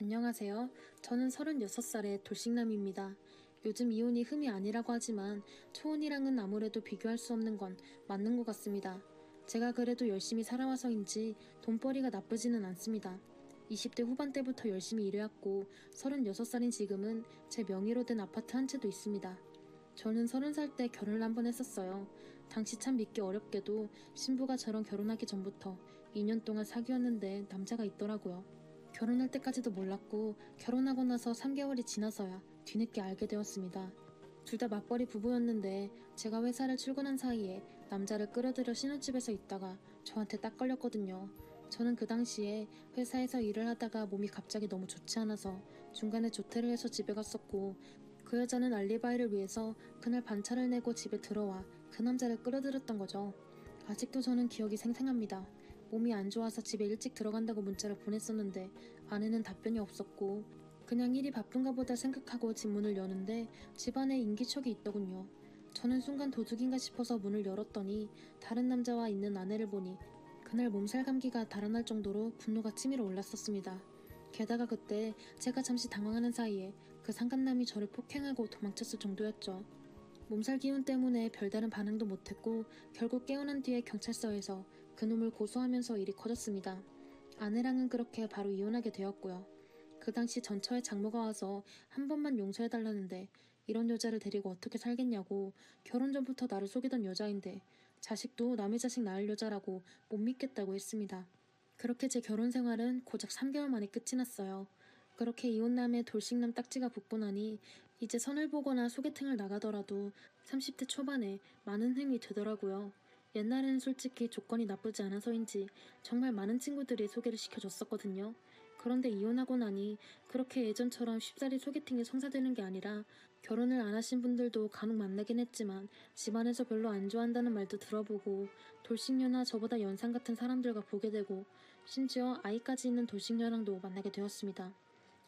안녕하세요. 저는 36살의 돌싱남입니다. 요즘 이혼이 흠이 아니라고 하지만 초혼이랑은 아무래도 비교할 수 없는 건 맞는 것 같습니다. 제가 그래도 열심히 살아와서인지 돈벌이가 나쁘지는 않습니다. 20대 후반때부터 열심히 일해왔고 36살인 지금은 제 명의로 된 아파트 한 채도 있습니다. 저는 30살 때 결혼을 한 번 했었어요. 당시 참 믿기 어렵게도 신부가 저랑 결혼하기 전부터 2년 동안 사귀었는데 남자가 있더라고요. 결혼할 때까지도 몰랐고 결혼하고 나서 3개월이 지나서야 뒤늦게 알게 되었습니다. 둘 다 맞벌이 부부였는데 제가 회사를 출근한 사이에 남자를 끌어들여 신혼집에서 있다가 저한테 딱 걸렸거든요. 저는 그 당시에 회사에서 일을 하다가 몸이 갑자기 너무 좋지 않아서 중간에 조퇴를 해서 집에 갔었고, 그 여자는 알리바이를 위해서 그날 반차를 내고 집에 들어와 그 남자를 끌어들였던 거죠. 아직도 저는 기억이 생생합니다. 몸이 안 좋아서 집에 일찍 들어간다고 문자를 보냈었는데 아내는 답변이 없었고, 그냥 일이 바쁜가 보다 생각하고 집 문을 여는데 집안에 인기척이 있더군요. 저는 순간 도둑인가 싶어서 문을 열었더니 다른 남자와 있는 아내를 보니 그날 몸살 감기가 달아날 정도로 분노가 치밀어 올랐었습니다. 게다가 그때 제가 잠시 당황하는 사이에 그 상간남이 저를 폭행하고 도망쳤을 정도였죠. 몸살 기운 때문에 별다른 반응도 못했고 결국 깨어난 뒤에 경찰서에서 그놈을 고소하면서 일이 커졌습니다. 아내랑은 그렇게 바로 이혼하게 되었고요. 그 당시 전처의 장모가 와서 한 번만 용서해달라는데 이런 여자를 데리고 어떻게 살겠냐고, 결혼 전부터 나를 속이던 여자인데 자식도 남의 자식 낳을 여자라고 못 믿겠다고 했습니다. 그렇게 제 결혼 생활은 고작 3개월 만에 끝이 났어요. 그렇게 이혼남의 돌싱남 딱지가 붙고 나니 이제 선을 보거나 소개팅을 나가더라도 30대 초반에 많은 흠이 되더라고요. 옛날에는 솔직히 조건이 나쁘지 않아서인지 정말 많은 친구들이 소개를 시켜줬었거든요. 그런데 이혼하고 나니 그렇게 예전처럼 쉽사리 소개팅이 성사되는 게 아니라, 결혼을 안 하신 분들도 간혹 만나긴 했지만 집안에서 별로 안 좋아한다는 말도 들어보고, 돌싱녀나 저보다 연상 같은 사람들과 보게 되고, 심지어 아이까지 있는 돌싱녀랑도 만나게 되었습니다.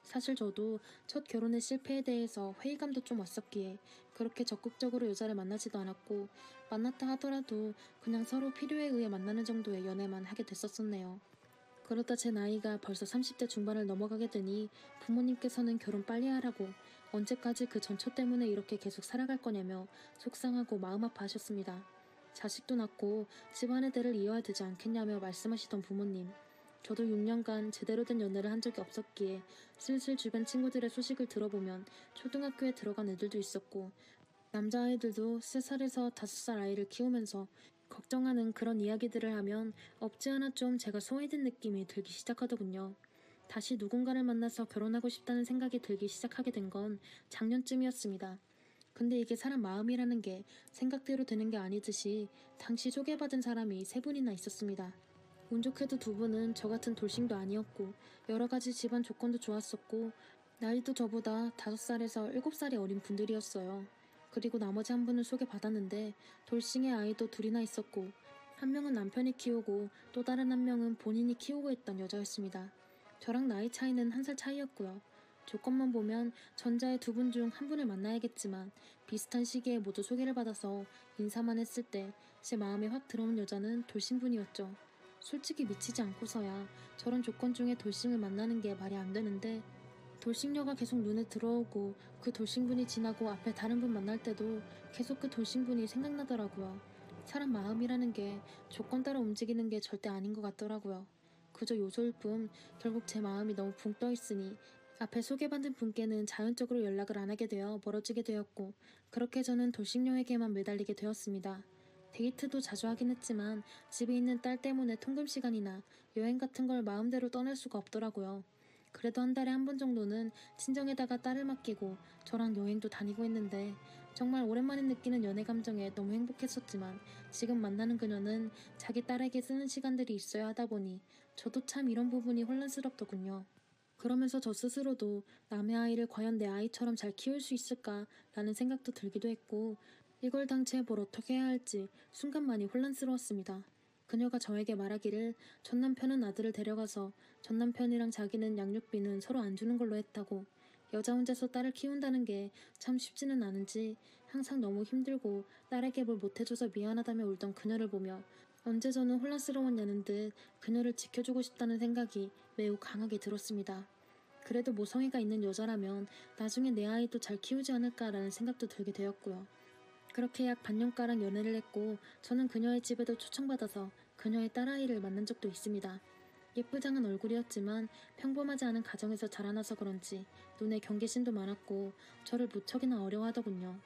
사실 저도 첫 결혼의 실패에 대해서 회의감도 좀 왔었기에 그렇게 적극적으로 여자를 만나지도 않았고, 만났다 하더라도 그냥 서로 필요에 의해 만나는 정도의 연애만 하게 됐었었네요. 그러다 제 나이가 벌써 30대 중반을 넘어가게 되니 부모님께서는 결혼 빨리 하라고, 언제까지 그 전처 때문에 이렇게 계속 살아갈 거냐며 속상하고 마음 아파하셨습니다. 자식도 낳고 집안의 대를 이어야 되지 않겠냐며 말씀하시던 부모님. 저도 6년간 제대로 된 연애를 한 적이 없었기에 슬슬 주변 친구들의 소식을 들어보면 초등학교에 들어간 애들도 있었고, 남자아이들도 3살에서 5살 아이를 키우면서 걱정하는 그런 이야기들을 하면 없지 않아 좀 제가 소외된 느낌이 들기 시작하더군요. 다시 누군가를 만나서 결혼하고 싶다는 생각이 들기 시작하게 된 건 작년쯤이었습니다. 근데 이게 사람 마음이라는 게 생각대로 되는 게 아니듯이 당시 소개받은 사람이 3분이나 있었습니다. 운 좋게도 2분은 저 같은 돌싱도 아니었고 여러 가지 집안 조건도 좋았었고 나이도 저보다 5살에서 7살이 어린 분들이었어요. 그리고 나머지 한 분을 소개받았는데 돌싱의 아이도 2이나 있었고, 한 명은 남편이 키우고 또 다른 한 명은 본인이 키우고 있던 여자였습니다. 저랑 나이 차이는 1살 차이였고요. 조건만 보면 전자의 2분 중 한 분을 만나야겠지만 비슷한 시기에 모두 소개를 받아서 인사만 했을 때 제 마음에 확 들어온 여자는 돌싱분이었죠. 솔직히 미치지 않고서야 저런 조건 중에 돌싱을 만나는 게 말이 안 되는데, 돌싱녀가 계속 눈에 들어오고 그 돌싱분이 지나고 앞에 다른 분 만날 때도 계속 그 돌싱분이 생각나더라고요. 사람 마음이라는 게 조건 따라 움직이는 게 절대 아닌 것 같더라고요. 그저 요소일 뿐 결국 제 마음이 너무 붕 떠있으니 앞에 소개받은 분께는 자연적으로 연락을 안 하게 되어 멀어지게 되었고, 그렇게 저는 돌싱녀에게만 매달리게 되었습니다. 데이트도 자주 하긴 했지만 집에 있는 딸 때문에 통금 시간이나 여행 같은 걸 마음대로 떠날 수가 없더라고요. 그래도 한 달에 한 번 정도는 친정에다가 딸을 맡기고 저랑 여행도 다니고 했는데, 정말 오랜만에 느끼는 연애 감정에 너무 행복했었지만 지금 만나는 그녀는 자기 딸에게 쓰는 시간들이 있어야 하다 보니 저도 참 이런 부분이 혼란스럽더군요. 그러면서 저 스스로도 남의 아이를 과연 내 아이처럼 잘 키울 수 있을까라는 생각도 들기도 했고, 이걸 당최 뭘 어떻게 해야 할지 순간 많이 혼란스러웠습니다. 그녀가 저에게 말하기를 전 남편은 아들을 데려가서 전 남편이랑 자기는 양육비는 서로 안 주는 걸로 했다고, 여자 혼자서 딸을 키운다는 게 참 쉽지는 않은지 항상 너무 힘들고 딸에게 뭘 못해줘서 미안하다며 울던 그녀를 보며 언제 저는 혼란스러웠냐는 듯 그녀를 지켜주고 싶다는 생각이 매우 강하게 들었습니다. 그래도 모성애가 있는 여자라면 나중에 내 아이도 잘 키우지 않을까라는 생각도 들게 되었고요. 그렇게 약 반년가량 연애를 했고 저는 그녀의 집에도 초청받아서 그녀의 딸아이를 만난 적도 있습니다. 예쁘장한 얼굴이었지만 평범하지 않은 가정에서 자라나서 그런지 눈에 경계심도 많았고 저를 무척이나 어려워하더군요.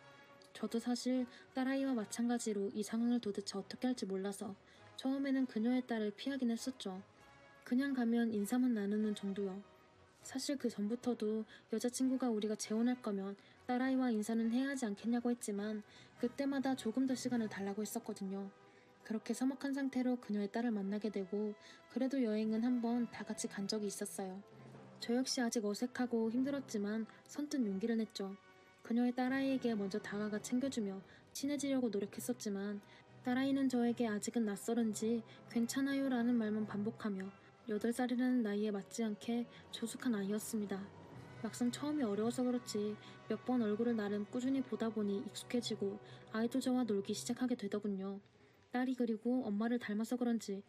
저도 사실 딸아이와 마찬가지로 이 상황을 도대체 어떻게 할지 몰라서 처음에는 그녀의 딸을 피하긴 했었죠. 그냥 가면 인사만 나누는 정도요. 사실 그 전부터도 여자친구가 우리가 재혼할 거면 딸아이와 인사는 해야 하지 않겠냐고 했지만 그때마다 조금 더 시간을 달라고 했었거든요. 그렇게 서먹한 상태로 그녀의 딸을 만나게 되고 그래도 여행은 한번 다 같이 간 적이 있었어요. 저 역시 아직 어색하고 힘들었지만 선뜻 용기를 냈죠. 그녀의 딸아이에게 먼저 다가가 챙겨주며 친해지려고 노력했었지만 딸아이는 저에게 아직은 낯설은지 괜찮아요 라는 말만 반복하며 8살이라는 나이에 맞지 않게 조숙한 아이였습니다. 막상 처음이 어려워서 그렇지 몇 번 얼굴을 나름 꾸준히 보다 보니 익숙해지고 아이도 저와 놀기 시작하게 되더군요. 딸이 그리고 엄마를 닮아서 그런지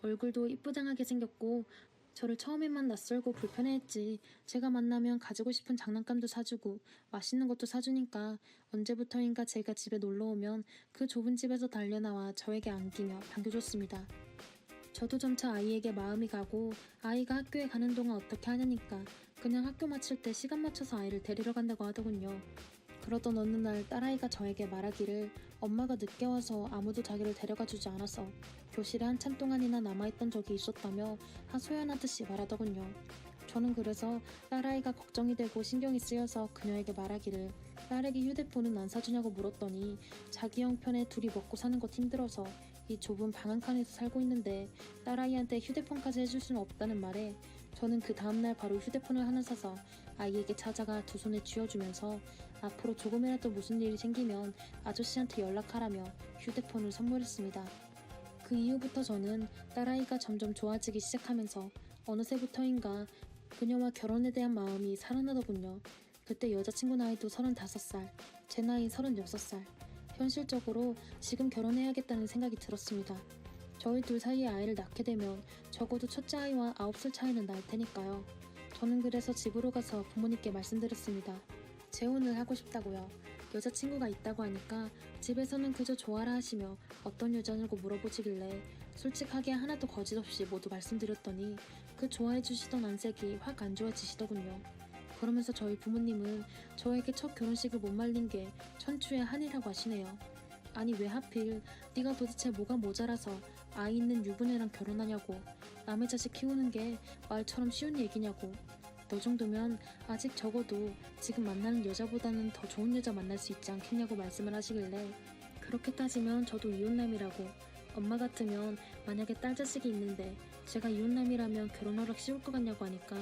얼굴도 이쁘장하게 생겼고 저를 처음에만 낯설고 불편해했지 제가 만나면 가지고 싶은 장난감도 사주고 맛있는 것도 사주니까 언제부터인가 제가 집에 놀러오면 그 좁은 집에서 달려나와 저에게 안기며 반겨줬습니다. 저도 점차 아이에게 마음이 가고 아이가 학교에 가는 동안 어떻게 하냐니까 그냥 학교 마칠 때 시간 맞춰서 아이를 데리러 간다고 하더군요. 그러던 어느 날 딸아이가 저에게 말하기를 엄마가 늦게 와서 아무도 자기를 데려가 주지 않아서 교실에 한참 동안이나 남아있던 적이 있었다며 하소연하듯이 말하더군요. 저는 그래서 딸아이가 걱정이 되고 신경이 쓰여서 그녀에게 말하기를 딸에게 휴대폰은 안 사주냐고 물었더니 자기 형편에 둘이 먹고 사는 것 힘들어서 이 좁은 방 한 칸에서 살고 있는데 딸아이한테 휴대폰까지 해줄 수는 없다는 말에 저는 그 다음날 바로 휴대폰을 하나 사서 아이에게 찾아가 두 손에 쥐어주면서 앞으로 조금이라도 무슨 일이 생기면 아저씨한테 연락하라며 휴대폰을 선물했습니다. 그 이후부터 저는 딸아이가 점점 좋아지기 시작하면서 어느새부터인가 그녀와 결혼에 대한 마음이 살아나더군요. 그때 여자친구 나이도 35살, 제 나이 36살. 현실적으로 지금 결혼해야겠다는 생각이 들었습니다. 저희 둘 사이에 아이를 낳게 되면 적어도 첫째 아이와 9살 차이는 날 테니까요. 저는 그래서 집으로 가서 부모님께 말씀드렸습니다. 재혼을 하고 싶다고요. 여자친구가 있다고 하니까 집에서는 그저 좋아라 하시며 어떤 여자냐고 물어보시길래 솔직하게 하나도 거짓 없이 모두 말씀드렸더니 그 좋아해 주시던 안색이 확 안 좋아지시더군요. 그러면서 저희 부모님은 저에게 첫 결혼식을 못 말린 게 천추의 한이라고 하시네요. 아니 왜 하필 네가 도대체 뭐가 모자라서 아이 있는 유부녀랑 결혼하냐고, 남의 자식 키우는 게 말처럼 쉬운 얘기냐고, 너 정도면 아직 적어도 지금 만나는 여자보다는 더 좋은 여자 만날 수 있지 않겠냐고 말씀을 하시길래 그렇게 따지면 저도 이혼남이라고, 엄마 같으면 만약에 딸 자식이 있는데 제가 이혼남이라면 결혼 허락 씌울 것 같냐고 하니까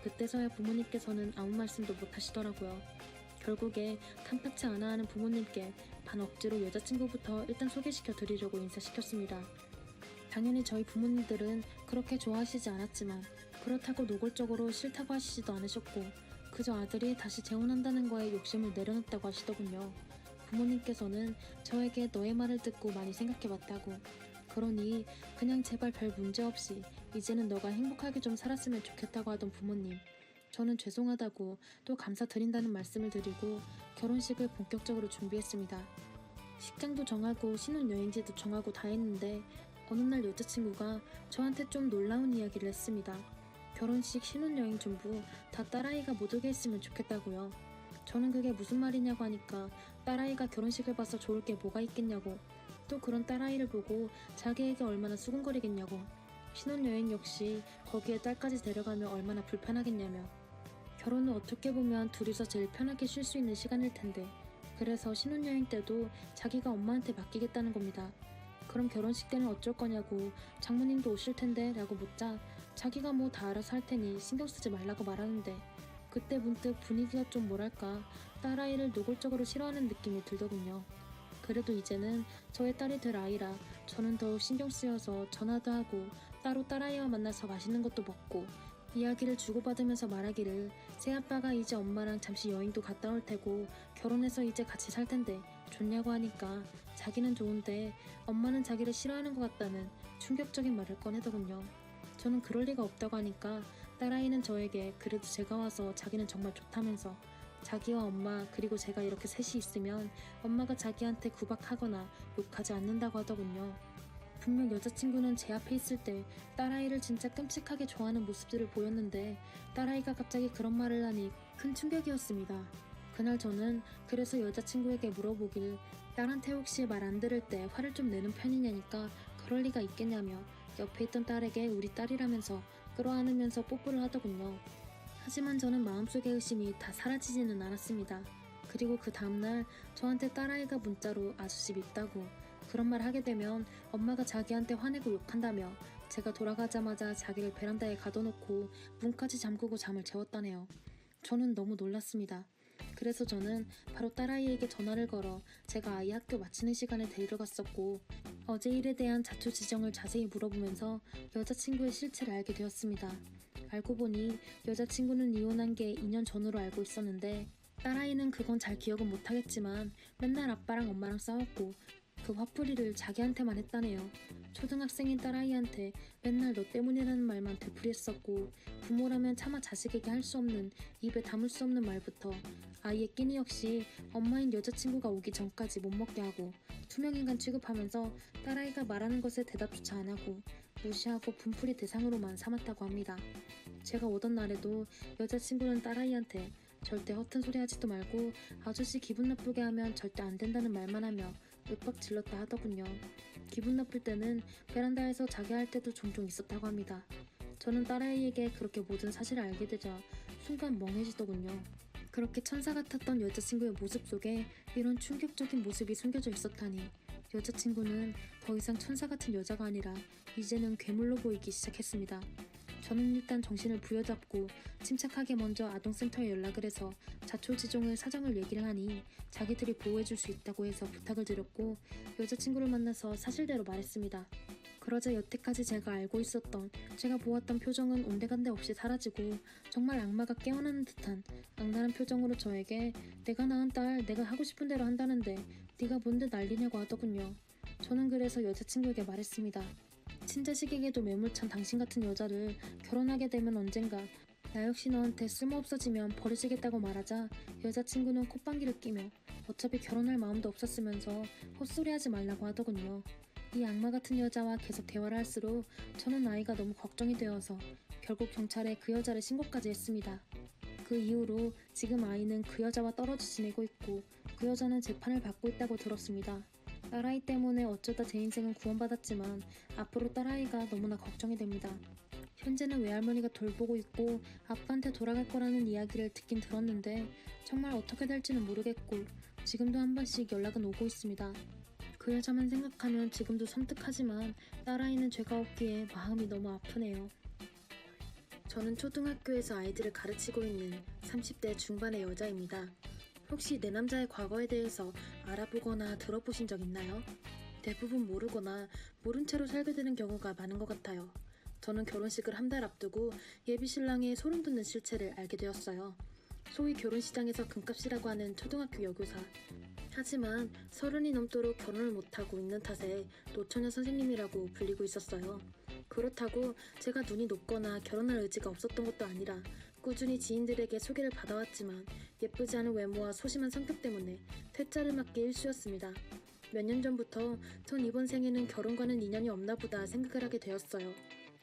그때서야 부모님께서는 아무 말씀도 못 하시더라고요. 결국에 탐탁치 않아 하는 부모님께 반 억지로 여자친구부터 일단 소개시켜 드리려고 인사시켰습니다. 당연히 저희 부모님들은 그렇게 좋아하시지 않았지만 그렇다고 노골적으로 싫다고 하시지도 않으셨고 그저 아들이 다시 재혼한다는 거에 욕심을 내려놨다고 하시더군요. 부모님께서는 저에게 너의 말을 듣고 많이 생각해봤다고, 그러니 그냥 제발 별 문제 없이 이제는 너가 행복하게 좀 살았으면 좋겠다고 하던 부모님, 저는 죄송하다고 또 감사드린다는 말씀을 드리고 결혼식을 본격적으로 준비했습니다. 식장도 정하고 신혼여행지도 정하고 다 했는데 어느 날 여자친구가 저한테 좀 놀라운 이야기를 했습니다. 결혼식, 신혼여행 전부 다 딸아이가 못 오게 했으면 좋겠다고요. 저는 그게 무슨 말이냐고 하니까 딸아이가 결혼식을 봐서 좋을 게 뭐가 있겠냐고, 또 그런 딸아이를 보고 자기에게 얼마나 수군거리겠냐고, 신혼여행 역시 거기에 딸까지 데려가면 얼마나 불편하겠냐며, 결혼은 어떻게 보면 둘이서 제일 편하게 쉴 수 있는 시간일 텐데 그래서 신혼여행 때도 자기가 엄마한테 맡기겠다는 겁니다. 그럼 결혼식 때는 어쩔 거냐고, 장모님도 오실 텐데 라고 묻자 자기가 뭐 다 알아서 할 테니 신경 쓰지 말라고 말하는데 그때 문득 분위기가 좀 뭐랄까 딸아이를 노골적으로 싫어하는 느낌이 들더군요. 그래도 이제는 저의 딸이 될 아이라 저는 더욱 신경 쓰여서 전화도 하고 따로 딸아이와 만나서 맛있는 것도 먹고 이야기를 주고받으면서 말하기를 새아빠가 이제 엄마랑 잠시 여행도 갔다 올 테고 결혼해서 이제 같이 살 텐데 좋냐고 하니까 자기는 좋은데 엄마는 자기를 싫어하는 것 같다는 충격적인 말을 꺼내더군요. 저는 그럴 리가 없다고 하니까 딸아이는 저에게 그래도 제가 와서 자기는 정말 좋다면서 자기와 엄마 그리고 제가 이렇게 셋이 있으면 엄마가 자기한테 구박하거나 욕하지 않는다고 하더군요. 분명 여자친구는 제 앞에 있을 때 딸아이를 진짜 끔찍하게 좋아하는 모습들을 보였는데 딸아이가 갑자기 그런 말을 하니 큰 충격이었습니다. 그날 저는 그래서 여자친구에게 물어보길 딸한테 혹시 말 안 들을 때 화를 좀 내는 편이냐니까 그럴 리가 있겠냐며 옆에 있던 딸에게 우리 딸이라면서 끌어안으면서 뽀뽀를 하더군요. 하지만 저는 마음속의 의심이 다 사라지지는 않았습니다. 그리고 그 다음날 저한테 딸아이가 문자로 아저씨 밉다고 그런 말 하게 되면 엄마가 자기한테 화내고 욕한다며 제가 돌아가자마자 자기를 베란다에 가둬놓고 문까지 잠그고 잠을 재웠다네요. 저는 너무 놀랐습니다. 그래서 저는 바로 딸아이에게 전화를 걸어 제가 아이 학교 마치는 시간에 데리러 갔었고 어제 일에 대한 자초지정을 자세히 물어보면서 여자친구의 실체를 알게 되었습니다. 알고 보니 여자친구는 이혼한 게 2년 전으로 알고 있었는데 딸아이는 그건 잘 기억은 못하겠지만 맨날 아빠랑 엄마랑 싸웠고 그 화풀이를 자기한테만 했다네요. 초등학생인 딸아이한테 맨날 너 때문이라는 말만 되풀이했었고 부모라면 차마 자식에게 할 수 없는 입에 담을 수 없는 말부터 아이의 끼니 역시 엄마인 여자친구가 오기 전까지 못 먹게 하고 투명인간 취급하면서 딸아이가 말하는 것에 대답조차 안 하고 무시하고 분풀이 대상으로만 삼았다고 합니다. 제가 오던 날에도 여자친구는 딸아이한테 절대 허튼 소리 하지도 말고 아저씨 기분 나쁘게 하면 절대 안 된다는 말만 하며 윽박 질렀다 하더군요. 기분 나쁠 때는 베란다에서 자게 할 때도 종종 있었다고 합니다. 저는 딸아이에게 그렇게 모든 사실을 알게 되자 순간 멍해지더군요. 그렇게 천사 같았던 여자친구의 모습 속에 이런 충격적인 모습이 숨겨져 있었다니 여자친구는 더 이상 천사 같은 여자가 아니라 이제는 괴물로 보이기 시작했습니다. 저는 일단 정신을 부여잡고 침착하게 먼저 아동센터에 연락을 해서 자초지종의 사정을 얘기를 하니 자기들이 보호해줄 수 있다고 해서 부탁을 드렸고 여자친구를 만나서 사실대로 말했습니다. 그러자 여태까지 제가 알고 있었던 제가 보았던 표정은 온데간데 없이 사라지고 정말 악마가 깨어나는 듯한 악랄한 표정으로 저에게 내가 낳은 딸 내가 하고 싶은 대로 한다는데 네가 뭔데 난리냐고 하더군요. 저는 그래서 여자친구에게 말했습니다. 친자식에게도 매몰찬 당신 같은 여자를 결혼하게 되면 언젠가 나 역시 너한테 쓸모없어지면 버려지겠다고 말하자 여자친구는 콧방귀를 끼며 어차피 결혼할 마음도 없었으면서 헛소리하지 말라고 하더군요. 이 악마 같은 여자와 계속 대화를 할수록 저는 아이가 너무 걱정이 되어서 결국 경찰에 그 여자를 신고까지 했습니다. 그 이후로 지금 아이는 그 여자와 떨어져 지내고 있고 그 여자는 재판을 받고 있다고 들었습니다. 딸아이 때문에 어쩌다 제 인생은 구원받았지만 앞으로 딸아이가 너무나 걱정이 됩니다. 현재는 외할머니가 돌보고 있고 아빠한테 돌아갈 거라는 이야기를 듣긴 들었는데 정말 어떻게 될지는 모르겠고 지금도 한 번씩 연락은 오고 있습니다. 그 여자만 생각하면 지금도 섬뜩하지만 딸아이는 죄가 없기에 마음이 너무 아프네요. 저는 초등학교에서 아이들을 가르치고 있는 30대 중반의 여자입니다. 혹시 내 남자의 과거에 대해서 알아보거나 들어보신 적 있나요? 대부분 모르거나 모른 채로 살게 되는 경우가 많은 것 같아요. 저는 결혼식을 한 달 앞두고 예비신랑의 소름 돋는 실체를 알게 되었어요. 소위 결혼시장에서 금값이라고 하는 초등학교 여교사. 하지만 30이 넘도록 결혼을 못하고 있는 탓에 노처녀 선생님이라고 불리고 있었어요. 그렇다고 제가 눈이 높거나 결혼할 의지가 없었던 것도 아니라 꾸준히 지인들에게 소개를 받아왔지만 예쁘지 않은 외모와 소심한 성격 때문에 퇴짜를 맞기 일쑤였습니다. 몇 년 전부터 전 이번 생에는 결혼과는 인연이 없나 보다 생각을 하게 되었어요.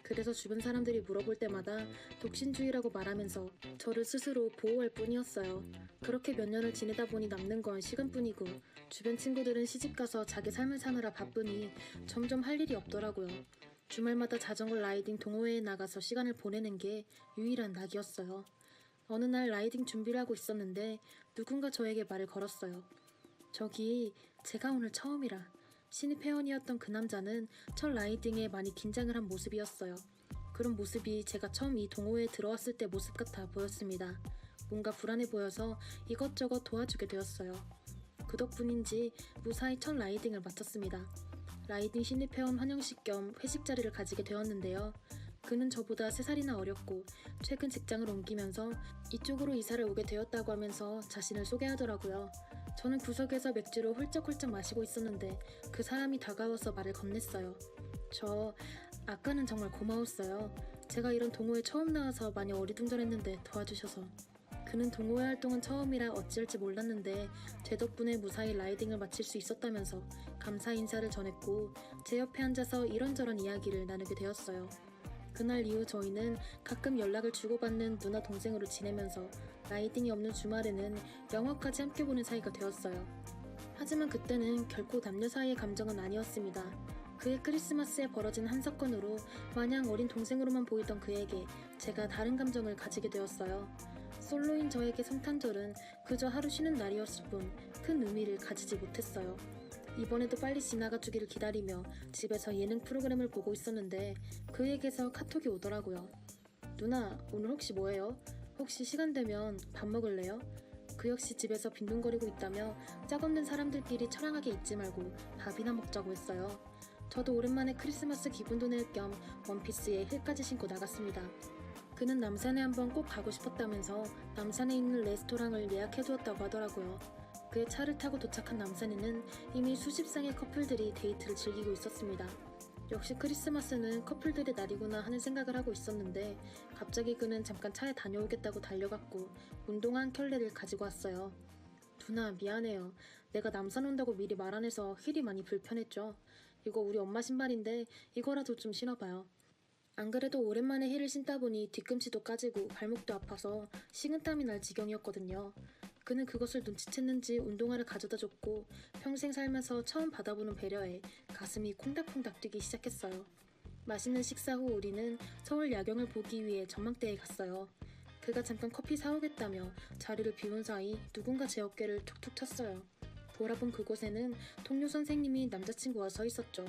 그래서 주변 사람들이 물어볼 때마다 독신주의라고 말하면서 저를 스스로 보호할 뿐이었어요. 그렇게 몇 년을 지내다 보니 남는 건 시간뿐이고 주변 친구들은 시집가서 자기 삶을 사느라 바쁘니 점점 할 일이 없더라고요. 주말마다 자전거 라이딩 동호회에 나가서 시간을 보내는 게 유일한 낙이었어요. 어느 날 라이딩 준비를 하고 있었는데 누군가 저에게 말을 걸었어요. 저기 제가 오늘 처음이라. 신입 회원이었던 그 남자는 첫 라이딩에 많이 긴장을 한 모습이었어요. 그런 모습이 제가 처음 이 동호회에 들어왔을 때 모습 같아 보였습니다. 뭔가 불안해 보여서 이것저것 도와주게 되었어요. 그 덕분인지 무사히 첫 라이딩을 마쳤습니다. 라이딩 신입 회원 환영식 겸 회식 자리를 가지게 되었는데요. 그는 저보다 3살이나 어렸고 최근 직장을 옮기면서 이쪽으로 이사를 오게 되었다고 하면서 자신을 소개하더라고요. 저는 구석에서 맥주를 홀짝홀짝 마시고 있었는데 그 사람이 다가와서 말을 건넸어요. 아까는 정말 고마웠어요. 제가 이런 동호회 처음 나와서 많이 어리둥절했는데 도와주셔서. 그는 동호회 활동은 처음이라 어찌할지 몰랐는데 제 덕분에 무사히 라이딩을 마칠 수 있었다면서 감사 인사를 전했고 제 옆에 앉아서 이런저런 이야기를 나누게 되었어요. 그날 이후 저희는 가끔 연락을 주고받는 누나 동생으로 지내면서 라이딩이 없는 주말에는 영화까지 함께 보는 사이가 되었어요. 하지만 그때는 결코 남녀 사이의 감정은 아니었습니다. 그해 크리스마스에 벌어진 한 사건으로 마냥 어린 동생으로만 보이던 그에게 제가 다른 감정을 가지게 되었어요. 솔로인 저에게 성탄절은 그저 하루 쉬는 날이었을 뿐 큰 의미를 가지지 못했어요. 이번에도 빨리 지나가 주기를 기다리며 집에서 예능 프로그램을 보고 있었는데 그에게서 카톡이 오더라고요. 누나, 오늘 혹시 뭐해요? 혹시 시간 되면 밥 먹을래요? 그 역시 집에서 빈둥거리고 있다며 짝없는 사람들끼리 처량하게 있지 말고 밥이나 먹자고 했어요. 저도 오랜만에 크리스마스 기분도 낼 겸 원피스에 힐까지 신고 나갔습니다. 그는 남산에 한번 꼭 가고 싶었다면서 남산에 있는 레스토랑을 예약해두었다고 하더라고요. 그의 차를 타고 도착한 남산에는 이미 수십 쌍의 커플들이 데이트를 즐기고 있었습니다. 역시 크리스마스는 커플들의 날이구나 하는 생각을 하고 있었는데 갑자기 그는 잠깐 차에 다녀오겠다고 달려갔고 운동화 한 켤레를 가지고 왔어요. 누나, 미안해요. 내가 남산 온다고 미리 말 안 해서 힐이 많이 불편했죠. 이거 우리 엄마 신발인데 이거라도 좀 신어봐요. 안 그래도 오랜만에 힐을 신다 보니 뒤꿈치도 까지고 발목도 아파서 식은땀이 날 지경이었거든요. 그는 그것을 눈치챘는지 운동화를 가져다 줬고 평생 살면서 처음 받아보는 배려에 가슴이 콩닥콩닥 뛰기 시작했어요. 맛있는 식사 후 우리는 서울 야경을 보기 위해 전망대에 갔어요. 그가 잠깐 커피 사오겠다며 자리를 비운 사이 누군가 제 어깨를 툭툭 쳤어요. 돌아본 그곳에는 동료 선생님이 남자친구와 서 있었죠.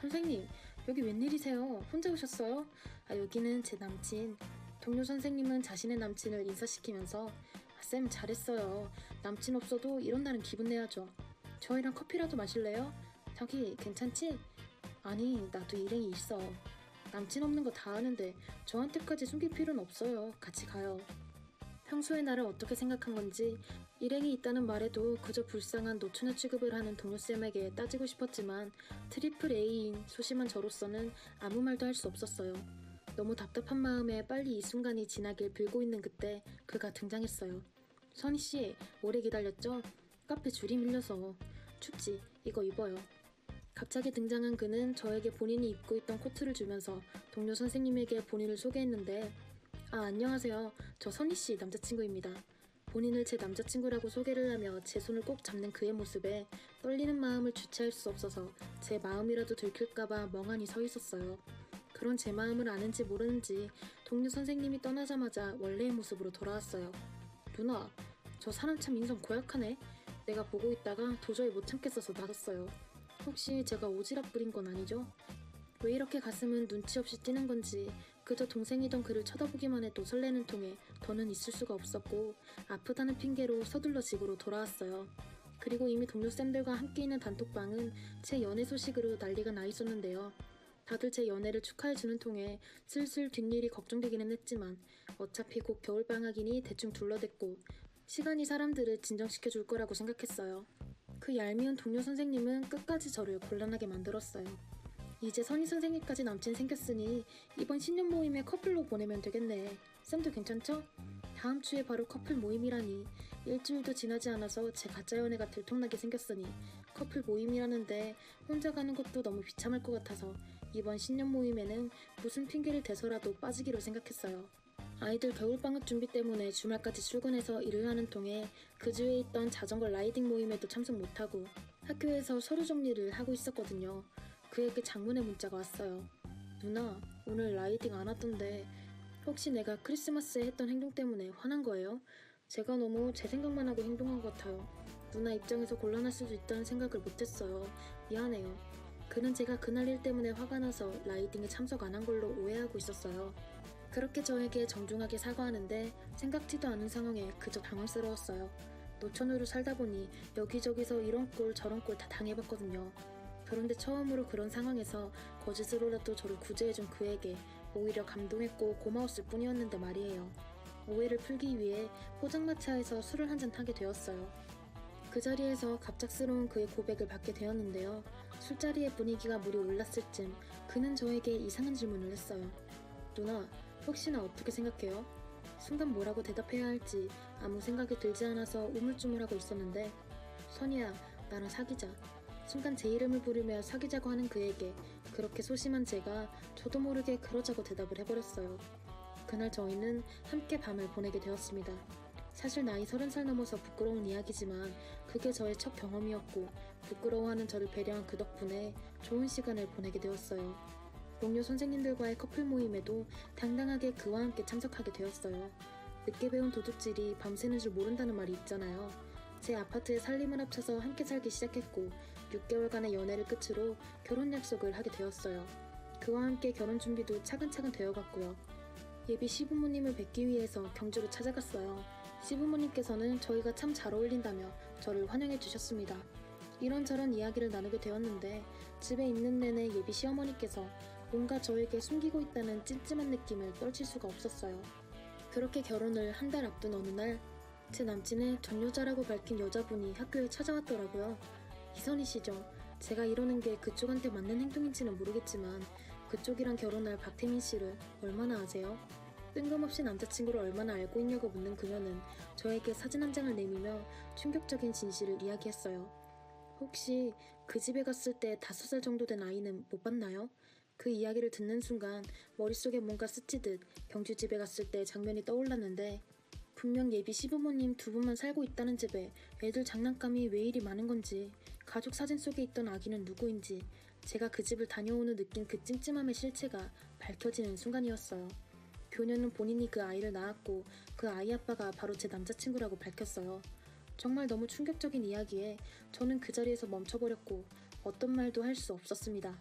선생님, 여기 웬일이세요? 혼자 오셨어요? 여기는 제 남친. 동료 선생님은 자신의 남친을 인사시키면서 쌤 잘했어요. 남친 없어도 이런 날은 기분 내야죠. 저희랑 커피라도 마실래요? 자기 괜찮지? 아니, 나도 일행이 있어. 남친 없는 거 다 아는데 저한테까지 숨길 필요는 없어요. 같이 가요. 평소에 나를 어떻게 생각한 건지 일행이 있다는 말에도 그저 불쌍한 노처녀 취급을 하는 동료쌤에게 따지고 싶었지만 트리플 A인 소심한 저로서는 아무 말도 할 수 없었어요. 너무 답답한 마음에 빨리 이 순간이 지나길 빌고 있는 그때 그가 등장했어요. 선희씨, 오래 기다렸죠? 카페 줄이 밀려서. 춥지? 이거 입어요. 갑자기 등장한 그는 저에게 본인이 입고 있던 코트를 주면서 동료 선생님에게 본인을 소개했는데 안녕하세요. 저 선희씨 남자친구입니다. 본인을 제 남자친구라고 소개를 하며 제 손을 꼭 잡는 그의 모습에 떨리는 마음을 주체할 수 없어서 제 마음이라도 들킬까봐 멍하니 서 있었어요. 그런 제 마음을 아는지 모르는지 동료 선생님이 떠나자마자 원래의 모습으로 돌아왔어요. 누나, 저 사람 참 인성 고약하네. 내가 보고 있다가 도저히 못 참겠어서 나갔어요. 혹시 제가 오지랖 부린 건 아니죠? 왜 이렇게 가슴은 눈치 없이 뛰는 건지 그저 동생이던 그를 쳐다보기만 해도 설레는 통에 더는 있을 수가 없었고 아프다는 핑계로 서둘러 집으로 돌아왔어요. 그리고 이미 동료쌤들과 함께 있는 단톡방은 제 연애 소식으로 난리가 나 있었는데요. 다들 제 연애를 축하해주는 통에 슬슬 뒷일이 걱정되기는 했지만 어차피 곧 겨울방학이니 대충 둘러댔고 시간이 사람들을 진정시켜줄 거라고 생각했어요. 그 얄미운 동료 선생님은 끝까지 저를 곤란하게 만들었어요. 이제 선희 선생님까지 남친 생겼으니 이번 신년 모임에 커플로 보내면 되겠네. 쌤도 괜찮죠? 다음 주에 바로 커플 모임이라니. 일주일도 지나지 않아서 제 가짜 연애가 들통나게 생겼으니 커플 모임이라는데 혼자 가는 것도 너무 비참할 것 같아서 이번 신년 모임에는 무슨 핑계를 대서라도 빠지기로 생각했어요. 아이들 겨울방학 준비 때문에 주말까지 출근해서 일을 하는 통에 그 주에 있던 자전거 라이딩 모임에도 참석 못하고 학교에서 서류 정리를 하고 있었거든요. 그에게 장문의 문자가 왔어요. 누나, 오늘 라이딩 안 왔던데 혹시 내가 크리스마스에 했던 행동 때문에 화난 거예요? 제가 너무 제 생각만 하고 행동한 것 같아요. 누나 입장에서 곤란할 수도 있다는 생각을 못했어요. 미안해요. 그는 제가 그날 일 때문에 화가 나서 라이딩에 참석 안 한 걸로 오해하고 있었어요. 그렇게 저에게 정중하게 사과하는데 생각지도 않은 상황에 그저 당황스러웠어요. 노처녀로 살다 보니 여기저기서 이런 꼴 저런 꼴 다 당해봤거든요. 그런데 처음으로 그런 상황에서 거짓으로라도 저를 구제해준 그에게 오히려 감동했고 고마웠을 뿐이었는데 말이에요. 오해를 풀기 위해 포장마차에서 술을 한잔 하게 되었어요. 그 자리에서 갑작스러운 그의 고백을 받게 되었는데요. 술자리의 분위기가 물이 올랐을 쯤 그는 저에게 이상한 질문을 했어요. 누나, 혹시나 어떻게 생각해요? 순간 뭐라고 대답해야 할지 아무 생각이 들지 않아서 우물쭈물하고 있었는데 선이야, 나랑 사귀자. 순간 제 이름을 부르며 사귀자고 하는 그에게 그렇게 소심한 제가 저도 모르게 그러자고 대답을 해버렸어요. 그날 저희는 함께 밤을 보내게 되었습니다. 사실 나이 30살 넘어서 부끄러운 이야기지만 그게 저의 첫 경험이었고 부끄러워하는 저를 배려한 그 덕분에 좋은 시간을 보내게 되었어요. 동료 선생님들과의 커플 모임에도 당당하게 그와 함께 참석하게 되었어요. 늦게 배운 도둑질이 밤새는 줄 모른다는 말이 있잖아요. 제 아파트에 살림을 합쳐서 함께 살기 시작했고 6개월간의 연애를 끝으로 결혼 약속을 하게 되었어요. 그와 함께 결혼 준비도 차근차근 되어갔고요. 예비 시부모님을 뵙기 위해서 경주로 찾아갔어요. 시부모님께서는 저희가 참 잘 어울린다며 저를 환영해 주셨습니다. 이런저런 이야기를 나누게 되었는데 집에 있는 내내 예비 시어머니께서 뭔가 저에게 숨기고 있다는 찜찜한 느낌을 떨칠 수가 없었어요. 그렇게 결혼을 한 달 앞둔 어느 날 제 남친의 전 여자라고 밝힌 여자분이 학교에 찾아왔더라고요. 이선희시죠. 제가 이러는 게 그쪽한테 맞는 행동인지는 모르겠지만 그쪽이랑 결혼할 박태민 씨를 얼마나 아세요? 뜬금없이 남자친구를 얼마나 알고 있냐고 묻는 그녀는 저에게 사진 한 장을 내밀며 충격적인 진실을 이야기했어요. 혹시 그 집에 갔을 때 5살 정도 된 아이는 못 봤나요? 그 이야기를 듣는 순간 머릿속에 뭔가 스치듯 경주집에 갔을 때 장면이 떠올랐는데 분명 예비 시부모님 2분만 살고 있다는 집에 애들 장난감이 왜 이리 많은 건지 가족 사진 속에 있던 아기는 누구인지 제가 그 집을 다녀온 후 느낀 그 찜찜함의 실체가 밝혀지는 순간이었어요. 교녀는 본인이 그 아이를 낳았고 그 아이 아빠가 바로 제 남자친구라고 밝혔어요. 정말 너무 충격적인 이야기에 저는 그 자리에서 멈춰버렸고 어떤 말도 할 수 없었습니다.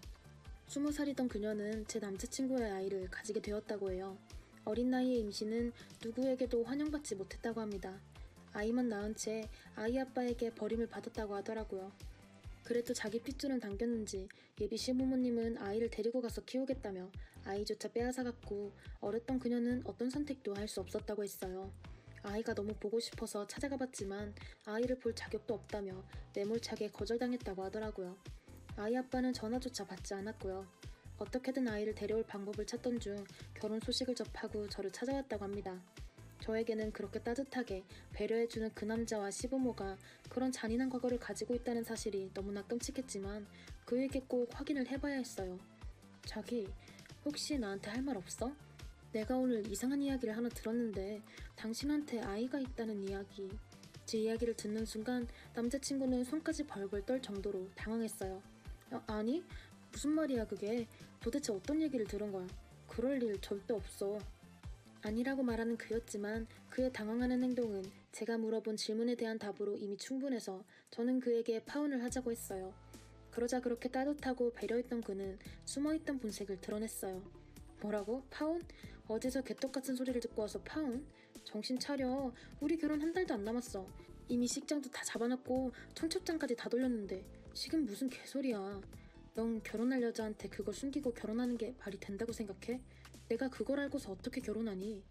20살이던 그녀는 제 남자친구의 아이를 가지게 되었다고 해요. 어린 나이의 임신은 누구에게도 환영받지 못했다고 합니다. 아이만 낳은 채 아이 아빠에게 버림을 받았다고 하더라고요. 그래도 자기 핏줄은 당겼는지 예비 시부모님은 아이를 데리고 가서 키우겠다며 아이조차 빼앗아갔고 어렸던 그녀는 어떤 선택도 할 수 없었다고 했어요. 아이가 너무 보고 싶어서 찾아가 봤지만 아이를 볼 자격도 없다며 매몰차게 거절당했다고 하더라고요. 아이 아빠는 전화조차 받지 않았고요. 어떻게든 아이를 데려올 방법을 찾던 중 결혼 소식을 접하고 저를 찾아왔다고 합니다. 저에게는 그렇게 따뜻하게 배려해주는 그 남자와 시부모가 그런 잔인한 과거를 가지고 있다는 사실이 너무나 끔찍했지만 그에게 꼭 확인을 해봐야 했어요. 자기, 혹시 나한테 할 말 없어? 내가 오늘 이상한 이야기를 하나 들었는데 당신한테 아이가 있다는 이야기. 제 이야기를 듣는 순간 남자친구는 손까지 벌벌 떨 정도로 당황했어요. 아니? 무슨 말이야 그게? 도대체 어떤 얘기를 들은 거야? 그럴 일 절대 없어. 아니라고 말하는 그였지만 그의 당황하는 행동은 제가 물어본 질문에 대한 답으로 이미 충분해서 저는 그에게 파혼을 하자고 했어요. 그러자 그렇게 따뜻하고 배려했던 그는 숨어있던 본색을 드러냈어요. 뭐라고? 파혼? 어디서 개떡같은 소리를 듣고 와서 파혼? 정신 차려. 우리 결혼 한 달도 안 남았어. 이미 식장도 다 잡아놨고 청첩장까지 다 돌렸는데 지금 무슨 개소리야. 넌 결혼할 여자한테 그걸 숨기고 결혼하는 게 말이 된다고 생각해? 내가 그걸 알고서 어떻게 결혼하니?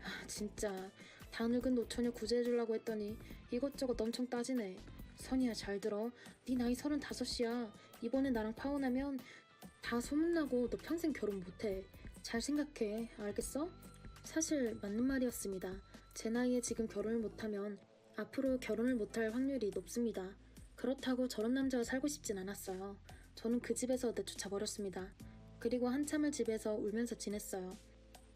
아 진짜 다 늙은 노처녀 구제해주려고 했더니 이것저것 엄청 따지네. 선이야 잘 들어. 네 나이 35이야. 이번에 나랑 파혼하면 다 소문나고 너 평생 결혼 못해. 잘 생각해. 알겠어? 사실 맞는 말이었습니다. 제 나이에 지금 결혼을 못하면 앞으로 결혼을 못할 확률이 높습니다. 그렇다고 저런 남자와 살고 싶진 않았어요. 저는 그 집에서 내쫓아 버렸습니다. 그리고 한참을 집에서 울면서 지냈어요.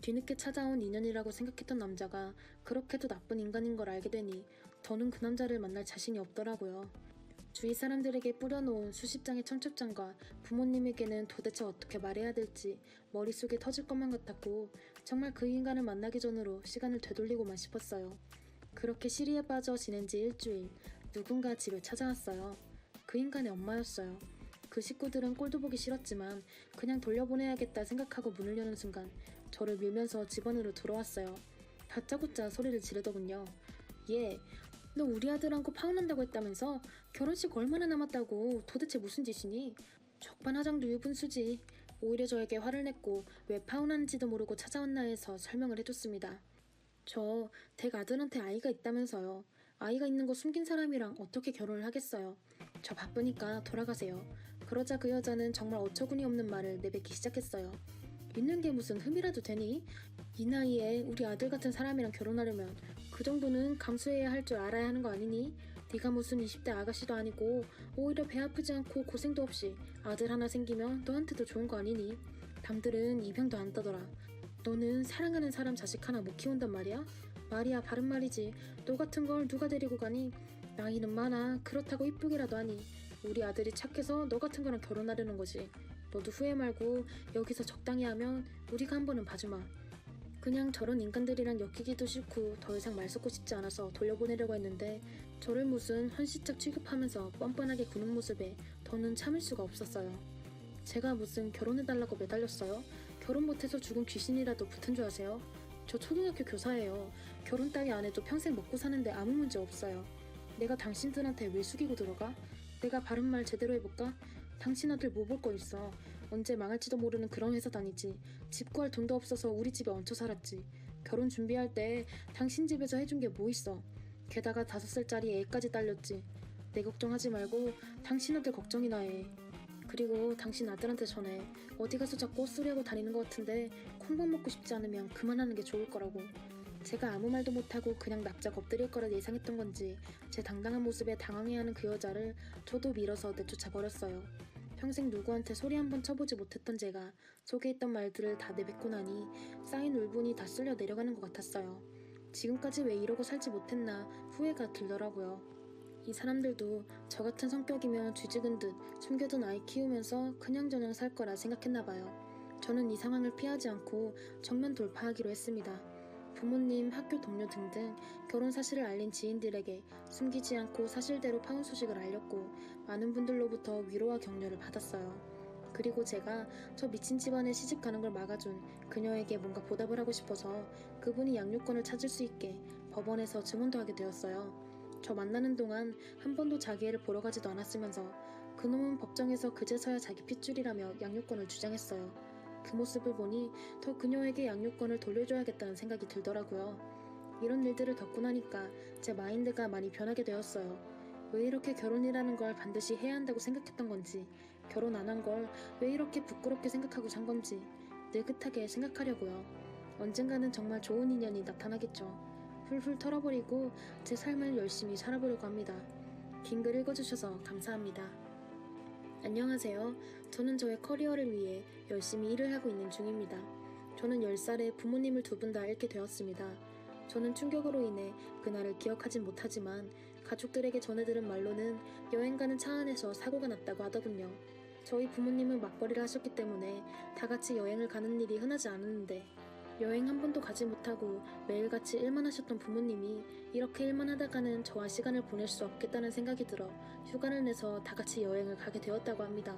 뒤늦게 찾아온 인연이라고 생각했던 남자가 그렇게도 나쁜 인간인 걸 알게 되니 더는 그 남자를 만날 자신이 없더라고요. 주위 사람들에게 뿌려놓은 수십 장의 청첩장과 부모님에게는 도대체 어떻게 말해야 될지 머릿속에 터질 것만 같았고 정말 그 인간을 만나기 전으로 시간을 되돌리고만 싶었어요. 그렇게 시리에 빠져 지낸 지 일주일, 누군가 집을 찾아왔어요. 그 인간의 엄마였어요. 그 식구들은 꼴도 보기 싫었지만 그냥 돌려보내야겠다 생각하고 문을 여는 순간 저를 밀면서 집 안으로 들어왔어요. 다짜고짜 소리를 지르더군요. 얘, 너 우리 아들 안고 파혼한다고 했다면서? 결혼식 얼마나 남았다고? 도대체 무슨 짓이니? 적반하장도 유분수지. 오히려 저에게 화를 냈고 왜 파혼하는지도 모르고 찾아왔나 해서 설명을 해줬습니다. 저 댁 아들한테 아이가 있다면서요. 아이가 있는 거 숨긴 사람이랑 어떻게 결혼을 하겠어요. 저 바쁘니까 돌아가세요. 그러자 그 여자는 정말 어처구니 없는 말을 내뱉기 시작했어요. 믿는 게 무슨 흠이라도 되니? 이 나이에 우리 아들 같은 사람이랑 결혼하려면 그 정도는 감수해야 할 줄 알아야 하는 거 아니니? 네가 무슨 20대 아가씨도 아니고 오히려 배 아프지 않고 고생도 없이 아들 하나 생기면 너한테도 좋은 거 아니니? 남들은 입양도 안 따더라. 너는 사랑하는 사람 자식 하나 못 키운단 말이야? 말이야 바른 말이지. 너 같은 걸 누가 데리고 가니? 나이는 많아. 그렇다고 이쁘게라도 하니? 우리 아들이 착해서 너 같은 거랑 결혼하려는 거지. 너도 후회 말고 여기서 적당히 하면 우리가 한 번은 봐주마. 그냥 저런 인간들이랑 엮이기도 싫고 더 이상 말 섞고 싶지 않아서 돌려보내려고 했는데 저를 무슨 헌시짝 취급하면서 뻔뻔하게 구는 모습에 더는 참을 수가 없었어요. 제가 무슨 결혼해달라고 매달렸어요? 결혼 못해서 죽은 귀신이라도 붙은 줄 아세요? 저 초등학교 교사예요. 결혼 따위 안 해도 평생 먹고 사는데 아무 문제 없어요. 내가 당신들한테 왜 숙이고 들어가? 내가 바른 말 제대로 해볼까? 당신 아들 뭐 볼 거 있어. 언제 망할지도 모르는 그런 회사 다니지. 집 구할 돈도 없어서 우리 집에 얹혀 살았지. 결혼 준비할 때 당신 집에서 해준 게 뭐 있어. 게다가 5살짜리 애까지 딸렸지. 내 걱정하지 말고 당신 아들 걱정이나 해. 그리고 당신 아들한테 전해. 어디 가서 자꾸 헛소리하고 다니는 것 같은데 콩밥 먹고 싶지 않으면 그만하는 게 좋을 거라고. 제가 아무 말도 못하고 그냥 납작 엎드릴 거라 예상했던 건지 제 당당한 모습에 당황해하는 그 여자를 저도 밀어서 내쫓아 버렸어요. 평생 누구한테 소리 한번 쳐보지 못했던 제가 속에 있던 말들을 다 내뱉고 나니 쌓인 울분이 다 쓸려 내려가는 것 같았어요. 지금까지 왜 이러고 살지 못했나 후회가 들더라고요. 이 사람들도 저 같은 성격이면 쥐죽은 듯 숨겨둔 아이 키우면서 그냥저냥 살 거라 생각했나 봐요. 저는 이 상황을 피하지 않고 정면 돌파하기로 했습니다. 부모님, 학교 동료 등등 결혼 사실을 알린 지인들에게 숨기지 않고 사실대로 파혼 소식을 알렸고 많은 분들로부터 위로와 격려를 받았어요. 그리고 제가 저 미친 집안에 시집 가는 걸 막아준 그녀에게 뭔가 보답을 하고 싶어서 그분이 양육권을 찾을 수 있게 법원에서 증언도 하게 되었어요. 저 만나는 동안 한 번도 자기 애를 보러 가지도 않았으면서 그놈은 법정에서 그제서야 자기 핏줄이라며 양육권을 주장했어요. 그 모습을 보니 더 그녀에게 양육권을 돌려줘야겠다는 생각이 들더라고요. 이런 일들을 겪고 나니까 제 마인드가 많이 변하게 되었어요. 왜 이렇게 결혼이라는 걸 반드시 해야 한다고 생각했던 건지, 결혼 안 한 걸 왜 이렇게 부끄럽게 생각하고 산 건지 느긋하게 생각하려고요. 언젠가는 정말 좋은 인연이 나타나겠죠. 훌훌 털어버리고 제 삶을 열심히 살아보려고 합니다. 긴 글 읽어주셔서 감사합니다. 안녕하세요. 저는 저의 커리어를 위해 열심히 일을 하고 있는 중입니다. 저는 10살에 부모님을 두 분 다 잃게 되었습니다. 저는 충격으로 인해 그날을 기억하진 못하지만 가족들에게 전해들은 말로는 여행 가는 차 안에서 사고가 났다고 하더군요. 저희 부모님은 맞벌이를 하셨기 때문에 다 같이 여행을 가는 일이 흔하지 않았는데 여행 한 번도 가지 못하고 매일같이 일만 하셨던 부모님이 이렇게 일만 하다가는 저와 시간을 보낼 수 없겠다는 생각이 들어 휴가를 내서 다 같이 여행을 가게 되었다고 합니다.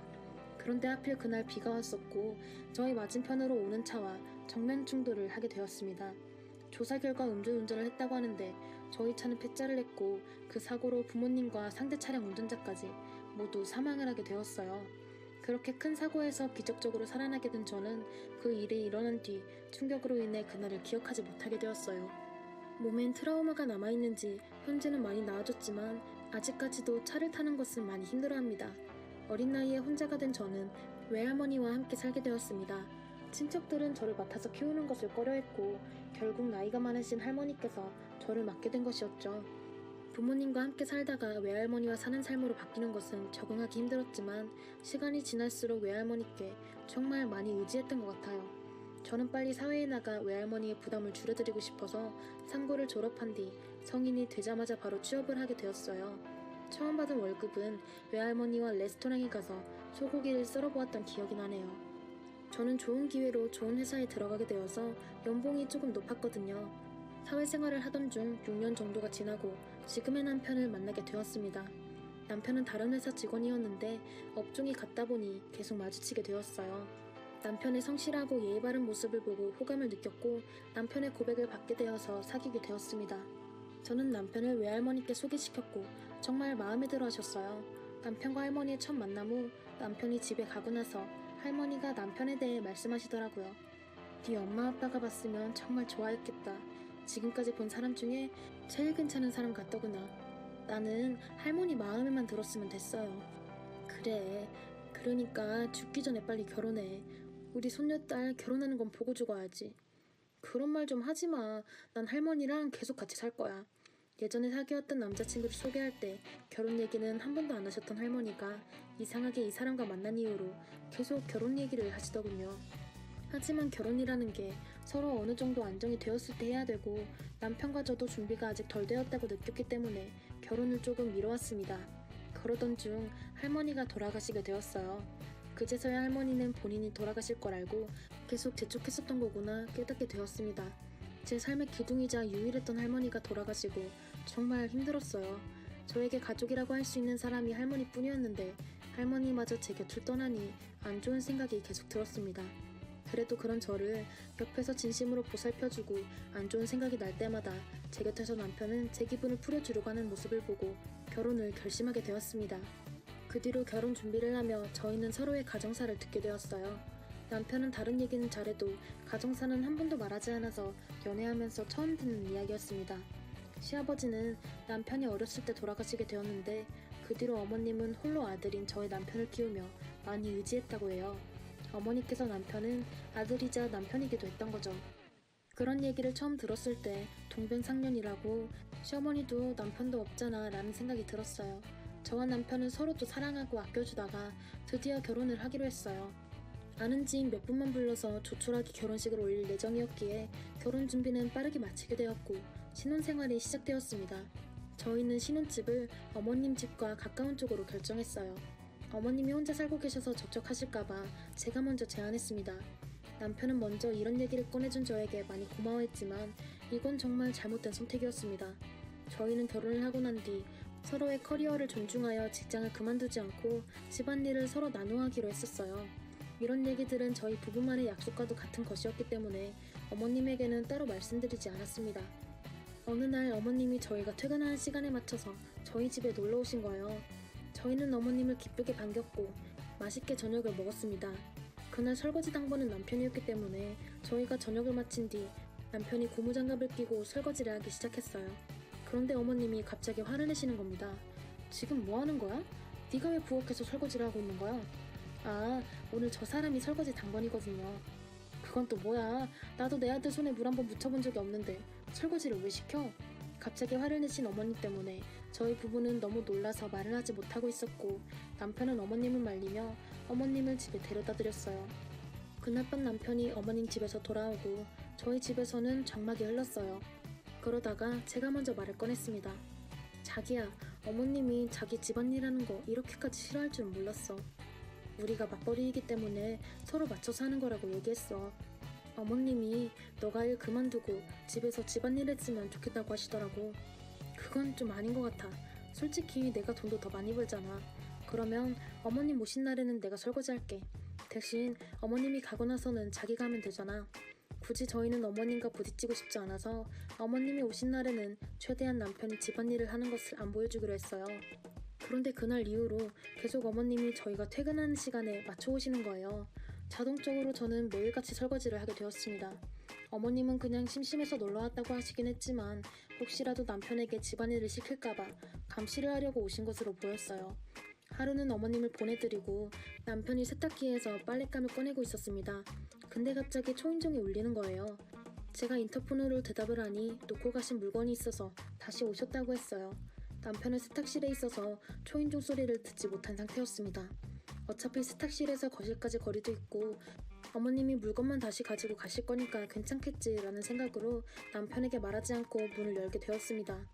그런데 하필 그날 비가 왔었고 저희 맞은편으로 오는 차와 정면 충돌을 하게 되었습니다. 조사 결과 음주운전을 했다고 하는데 저희 차는 폐차를 했고 그 사고로 부모님과 상대 차량 운전자까지 모두 사망을 하게 되었어요. 그렇게 큰 사고에서 기적적으로 살아나게 된 저는 그 일이 일어난 뒤 충격으로 인해 그날을 기억하지 못하게 되었어요. 몸엔 트라우마가 남아있는지 현재는 많이 나아졌지만 아직까지도 차를 타는 것은 많이 힘들어합니다. 어린 나이에 혼자가 된 저는 외할머니와 함께 살게 되었습니다. 친척들은 저를 맡아서 키우는 것을 꺼려했고 결국 나이가 많으신 할머니께서 저를 맡게 된 것이었죠. 부모님과 함께 살다가 외할머니와 사는 삶으로 바뀌는 것은 적응하기 힘들었지만 시간이 지날수록 외할머니께 정말 많이 의지했던 것 같아요. 저는 빨리 사회에 나가 외할머니의 부담을 줄여드리고 싶어서 상고를 졸업한 뒤 성인이 되자마자 바로 취업을 하게 되었어요. 처음 받은 월급은 외할머니와 레스토랑에 가서 소고기를 썰어보았던 기억이 나네요. 저는 좋은 기회로 좋은 회사에 들어가게 되어서 연봉이 조금 높았거든요. 사회생활을 하던 중 6년 정도가 지나고 지금의 남편을 만나게 되었습니다. 남편은 다른 회사 직원이었는데 업종이 같다 보니 계속 마주치게 되었어요. 남편의 성실하고 예의 바른 모습을 보고 호감을 느꼈고 남편의 고백을 받게 되어서 사귀게 되었습니다. 저는 남편을 외할머니께 소개시켰고 정말 마음에 들어 하셨어요. 남편과 할머니의 첫 만남 후 남편이 집에 가고 나서 할머니가 남편에 대해 말씀하시더라고요. 네 엄마 아빠가 봤으면 정말 좋아했겠다. 지금까지 본 사람 중에 제일 괜찮은 사람 같더구나. 나는 할머니 마음에만 들었으면 됐어요. 그래. 그러니까 죽기 전에 빨리 결혼해. 우리 손녀딸 결혼하는 건 보고 죽어야지. 그런 말 좀 하지 마. 난 할머니랑 계속 같이 살 거야. 예전에 사귀었던 남자친구를 소개할 때 결혼 얘기는 한 번도 안 하셨던 할머니가 이상하게 이 사람과 만난 이후로 계속 결혼 얘기를 하시더군요. 하지만 결혼이라는 게 서로 어느 정도 안정이 되었을 때 해야 되고 남편과 저도 준비가 아직 덜 되었다고 느꼈기 때문에 결혼을 조금 미뤄왔습니다. 그러던 중 할머니가 돌아가시게 되었어요. 그제서야 할머니는 본인이 돌아가실 걸 알고 계속 재촉했었던 거구나 깨닫게 되었습니다. 제 삶의 기둥이자 유일했던 할머니가 돌아가시고 정말 힘들었어요. 저에게 가족이라고 할 수 있는 사람이 할머니뿐이었는데 할머니마저 제 곁을 떠나니 안 좋은 생각이 계속 들었습니다. 그래도 그런 저를 옆에서 진심으로 보살펴주고 안 좋은 생각이 날 때마다 제 곁에서 남편은 제 기분을 풀어주려고 하는 모습을 보고 결혼을 결심하게 되었습니다. 그 뒤로 결혼 준비를 하며 저희는 서로의 가정사를 듣게 되었어요. 남편은 다른 얘기는 잘해도 가정사는 한 번도 말하지 않아서 연애하면서 처음 듣는 이야기였습니다. 시아버지는 남편이 어렸을 때 돌아가시게 되었는데 그 뒤로 어머님은 홀로 아들인 저의 남편을 키우며 많이 의지했다고 해요. 어머니께서 남편은 아들이자 남편이기도 했던 거죠. 그런 얘기를 처음 들었을 때 동병상련이라고 시어머니도 남편도 없잖아 라는 생각이 들었어요. 저와 남편은 서로도 사랑하고 아껴주다가 드디어 결혼을 하기로 했어요. 아는 지인 몇 분만 불러서 조촐하게 결혼식을 올릴 예정이었기에 결혼 준비는 빠르게 마치게 되었고 신혼생활이 시작되었습니다. 저희는 신혼집을 어머님 집과 가까운 쪽으로 결정했어요. 어머님이 혼자 살고 계셔서 적적하실까봐 제가 먼저 제안했습니다. 남편은 먼저 이런 얘기를 꺼내준 저에게 많이 고마워했지만 이건 정말 잘못된 선택이었습니다. 저희는 결혼을 하고 난 뒤 서로의 커리어를 존중하여 직장을 그만두지 않고 집안일을 서로 나누어 하기로 했었어요. 이런 얘기들은 저희 부부만의 약속과도 같은 것이었기 때문에 어머님에게는 따로 말씀드리지 않았습니다. 어느 날 어머님이 저희가 퇴근하는 시간에 맞춰서 저희 집에 놀러 오신 거예요. 저희는 어머님을 기쁘게 반겼고 맛있게 저녁을 먹었습니다. 그날 설거지 당번은 남편이었기 때문에 저희가 저녁을 마친 뒤 남편이 고무장갑을 끼고 설거지를 하기 시작했어요. 그런데 어머님이 갑자기 화를 내시는 겁니다. 지금 뭐 하는 거야? 네가 왜 부엌에서 설거지를 하고 있는 거야? 아, 오늘 저 사람이 설거지 당번이거든요. 그건 또 뭐야? 나도 내 아들 손에 물 한 번 묻혀본 적이 없는데 설거지를 왜 시켜? 갑자기 화를 내신 어머님 때문에 저희 부부는 너무 놀라서 말을 하지 못하고 있었고 남편은 어머님을 말리며 어머님을 집에 데려다 드렸어요. 그날 밤 남편이 어머님 집에서 돌아오고 저희 집에서는 장막이 흘렀어요. 그러다가 제가 먼저 말을 꺼냈습니다. 자기야, 어머님이 자기 집안일하는 거 이렇게까지 싫어할 줄은 몰랐어. 우리가 맞벌이이기 때문에 서로 맞춰서 하는 거라고 얘기했어. 어머님이 너가 일 그만두고 집에서 집안일 했으면 좋겠다고 하시더라고. 그건 좀 아닌 것 같아. 솔직히 내가 돈도 더 많이 벌잖아. 그러면 어머님 오신 날에는 내가 설거지할게. 대신 어머님이 가고 나서는 자기가 하면 되잖아. 굳이 저희는 어머님과 부딪히고 싶지 않아서 어머님이 오신 날에는 최대한 남편이 집안일을 하는 것을 안 보여주기로 했어요. 그런데 그날 이후로 계속 어머님이 저희가 퇴근하는 시간에 맞춰 오시는 거예요. 자동적으로 저는 매일같이 설거지를 하게 되었습니다. 어머님은 그냥 심심해서 놀러 왔다고 하시긴 했지만 혹시라도 남편에게 집안일을 시킬까봐 감시를 하려고 오신 것으로 보였어요. 하루는 어머님을 보내드리고 남편이 세탁기에서 빨랫감을 꺼내고 있었습니다. 근데 갑자기 초인종이 울리는 거예요. 제가 인터폰으로 대답을 하니 놓고 가신 물건이 있어서 다시 오셨다고 했어요. 남편은 세탁실에 있어서 초인종 소리를 듣지 못한 상태였습니다. 어차피 세탁실에서 거실까지 거리도 있고 어머님이 물건만 다시 가지고 가실 거니까 괜찮겠지라는 생각으로 남편에게 말하지 않고 문을 열게 되었습니다.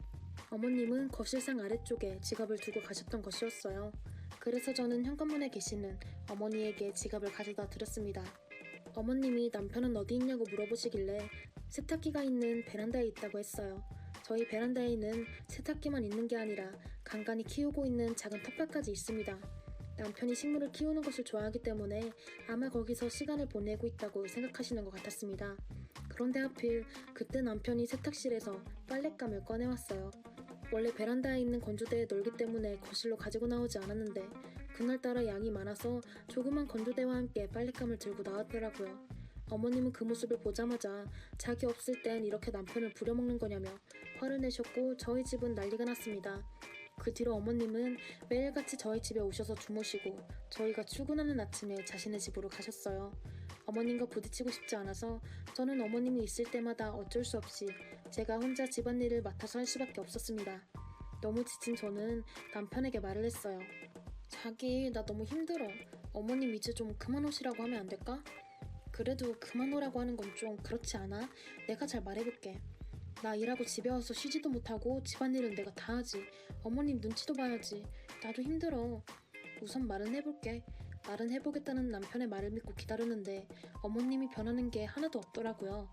어머님은 거실상 아래쪽에 지갑을 두고 가셨던 것이었어요. 그래서 저는 현관문에 계시는 어머니에게 지갑을 가져다 드렸습니다. 어머님이 남편은 어디 있냐고 물어보시길래 세탁기가 있는 베란다에 있다고 했어요. 저희 베란다에는 세탁기만 있는 게 아니라 간간히 키우고 있는 작은 텃밭까지 있습니다. 남편이 식물을 키우는 것을 좋아하기 때문에 아마 거기서 시간을 보내고 있다고 생각하시는 것 같았습니다. 그런데 하필 그때 남편이 세탁실에서 빨랫감을 꺼내왔어요. 원래 베란다에 있는 건조대에 널기 때문에 거실로 가지고 나오지 않았는데 그날따라 양이 많아서 조그만 건조대와 함께 빨랫감을 들고 나왔더라고요. 어머님은 그 모습을 보자마자 자기 없을 땐 이렇게 남편을 부려먹는 거냐며 화를 내셨고 저희 집은 난리가 났습니다. 그 뒤로 어머님은 매일같이 저희 집에 오셔서 주무시고 저희가 출근하는 아침에 자신의 집으로 가셨어요. 어머님과 부딪히고 싶지 않아서 저는 어머님이 있을 때마다 어쩔 수 없이 제가 혼자 집안일을 맡아서 할 수밖에 없었습니다. 너무 지친 저는 남편에게 말을 했어요. 자기, 나 너무 힘들어. 어머님 이제 좀 그만 오시라고 하면 안 될까? 그래도 그만 오라고 하는 건 좀 그렇지 않아? 내가 잘 말해볼게. 나 일하고 집에 와서 쉬지도 못하고 집안일은 내가 다 하지. 어머님 눈치도 봐야지. 나도 힘들어. 우선 말은 해볼게. 말은 해보겠다는 남편의 말을 믿고 기다렸는데 어머님이 변하는 게 하나도 없더라고요.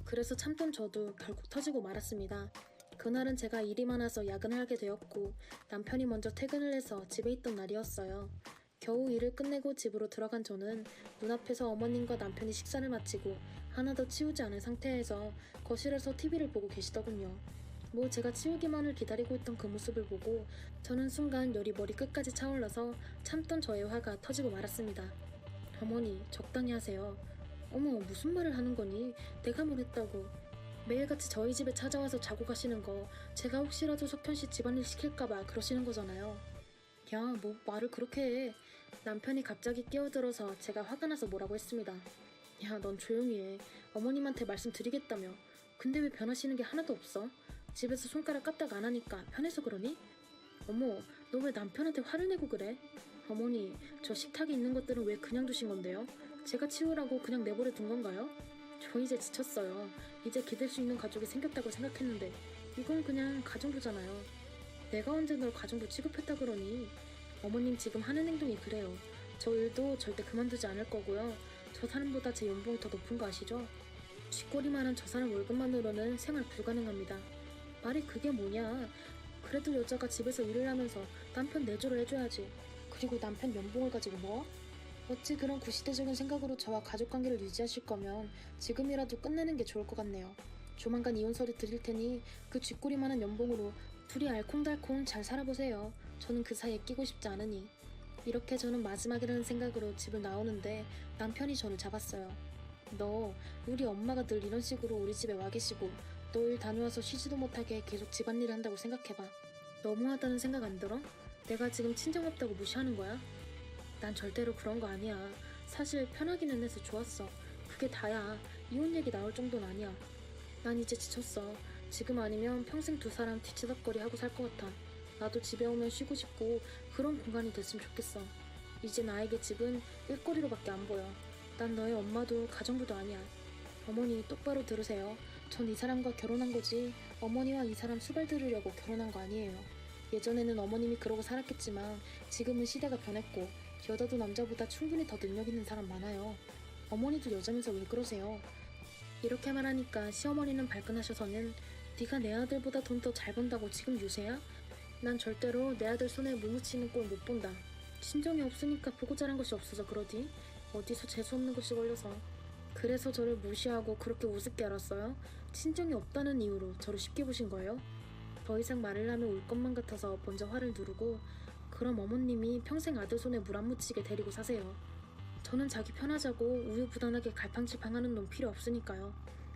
그래서 참던 저도 결국 터지고 말았습니다. 그날은 제가 일이 많아서 야근을 하게 되었고 남편이 먼저 퇴근을 해서 집에 있던 날이었어요. 겨우 일을 끝내고 집으로 들어간 저는 눈앞에서 어머님과 남편이 식사를 마치고 하나도 치우지 않은 상태에서 거실에서 TV를 보고 계시더군요. 뭐 제가 치우기만을 기다리고 있던 그 모습을 보고 저는 순간 열이 머리 끝까지 차올라서 참던 저의 화가 터지고 말았습니다. 어머니, 적당히 하세요. 어머, 무슨 말을 하는 거니? 내가 뭘 했다고. 매일같이 저희 집에 찾아와서 자고 가시는 거 제가 혹시라도 석현씨 집안일 시킬까봐 그러시는 거잖아요. 야, 뭐 말을 그렇게 해. 남편이 갑자기 끼어들어서 제가 화가 나서 뭐라고 했습니다. 야, 넌 조용히 해. 어머님한테 말씀드리겠다며. 근데 왜 변하시는 게 하나도 없어? 집에서 손가락 까딱 안 하니까 편해서 그러니? 어머, 너 왜 남편한테 화를 내고 그래? 어머니, 저 식탁에 있는 것들은 왜 그냥 두신 건데요? 제가 치우라고 그냥 내버려 둔 건가요? 저 이제 지쳤어요. 이제 기댈 수 있는 가족이 생겼다고 생각했는데 이건 그냥 가정부잖아요. 내가 언제 널 가정부 취급했다 그러니? 어머님 지금 하는 행동이 그래요. 저 일도 절대 그만두지 않을 거고요. 저 사람보다 제 연봉이 더 높은 거 아시죠? 쥐꼬리만한 저 사람 월급만으로는 생활 불가능합니다. 말이 그게 뭐냐? 그래도 여자가 집에서 일을 하면서 남편 내조를 해줘야지. 그리고 남편 연봉을 가지고 뭐? 어찌 그런 구시대적인 생각으로 저와 가족관계를 유지하실 거면 지금이라도 끝내는 게 좋을 것 같네요. 조만간 이혼서를 드릴 테니 그 쥐꼬리만한 연봉으로 둘이 알콩달콩 잘 살아보세요. 저는 그 사이에 끼고 싶지 않으니. 이렇게 저는 마지막이라는 생각으로 집을 나오는데 남편이 저를 잡았어요. 너, 우리 엄마가 늘 이런 식으로 우리 집에 와 계시고 너 일 다녀와서 쉬지도 못하게 계속 집안일을 한다고 생각해봐. 너무하다는 생각 안 들어? 내가 지금 친정 없다고 무시하는 거야? 난 절대로 그런 거 아니야. 사실 편하기는 해서 좋았어. 그게 다야. 이혼 얘기 나올 정도는 아니야. 난 이제 지쳤어. 지금 아니면 평생 두 사람 뒤치다꺼리 하고 살 것 같아. 나도 집에 오면 쉬고 싶고 그런 공간이 됐으면 좋겠어. 이제 나에게 집은 일거리로밖에 안 보여. 난 너의 엄마도 가정부도 아니야. 어머니 똑바로 들으세요. 전 이 사람과 결혼한 거지 어머니와 이 사람 수발 들으려고 결혼한 거 아니에요. 예전에는 어머님이 그러고 살았겠지만 지금은 시대가 변했고 여자도 남자보다 충분히 더 능력 있는 사람 많아요. 어머니도 여자면서 왜 그러세요? 이렇게 말하니까 시어머니는 발끈하셔서는 네가 내 아들보다 돈 더 잘 번다고 지금 유세야? 난 절대로 내 아들 손에 물 묻히는 꼴 못 본다. 친정이 없으니까 보고 자란 것이 없어서 그러디? 어디서 재수없는 것이 걸려서. 그래서 저를 무시하고 그렇게 우습게 알았어요? 친정이 없다는 이유로 저를 쉽게 보신 거예요? 더 이상 말을 하면 울 것만 같아서 먼저 화를 누르고 그럼 어머님이 평생 아들 손에 물 안 묻히게 데리고 사세요. 저는 자기 편하자고 우유부단하게 갈팡질팡하는 놈 필요 없으니까요.